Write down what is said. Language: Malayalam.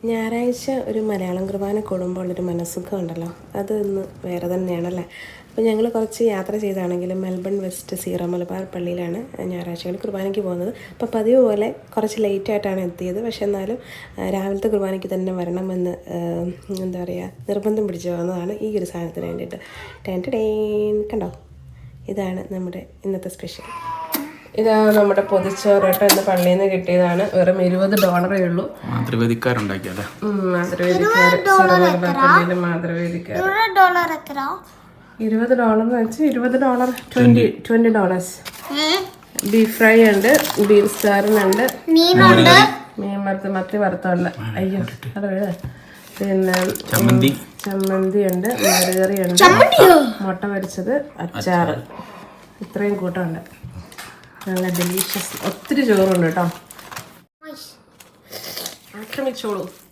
ഞായറാഴ്ച ഒരു മലയാളം കുർബാന കൂടുമ്പോൾ ഉള്ളൊരു മനസ്സുഖം ഉണ്ടല്ലോ, അതൊന്ന് വേറെ തന്നെയാണല്ലേ. അപ്പോൾ ഞങ്ങൾ കുറച്ച് യാത്ര ചെയ്താണെങ്കിലും മെൽബൺ വെസ്റ്റ് സീറോ മലബാർ പള്ളിയിലാണ് ഞായറാഴ്ചകൾ കുർബാനയ്ക്ക് പോകുന്നത്. അപ്പോൾ പതിവ് പോലെ കുറച്ച് ലേറ്റായിട്ടാണ് എത്തിയത്. പക്ഷെ എന്നാലും രാവിലത്തെ കുർബാനയ്ക്ക് തന്നെ വരണമെന്ന് എന്താ പറയുക നിർബന്ധം പിടിച്ച് വന്നതാണ് ഈ ഒരു സാധനത്തിന് വേണ്ടിയിട്ട്. കണ്ടോ, ഇതാണ് നമ്മുടെ ഇന്നത്തെ സ്പെഷ്യൽ. ഇതാണ് നമ്മുടെ പൊതിച്ചോറ് കേട്ടോ. ഇന്ന് പള്ളിയിൽ നിന്ന് കിട്ടിയതാണ്. വെറും $20 ഉള്ളൂ. മാതൃവേദിക്കാരുണ്ടാക്കിയല്ലേ? മാതൃവേദിക്കാർ $20 വെച്ച് $20. ബീഫ് ഫ്രൈ ഉണ്ട്, ബീഫ് സ്റ്റാറിനുണ്ട്, മീൻ മത്തി വറുത്തുള്ള, അയ്യോ അത് വേണ, പിന്നെ ചമ്മന്തി ഉണ്ട്, മോരുകറി ഉണ്ട്, മുട്ട പൊരിച്ചത്, അച്ചാറ്, ഇത്രയും കൂട്ടമുണ്ട്. നല്ല ഡെലീഷ്യസ്. ഒത്തിരി ചോറുണ്ട് കേട്ടോ. ആക്രമിച്ചോളൂ.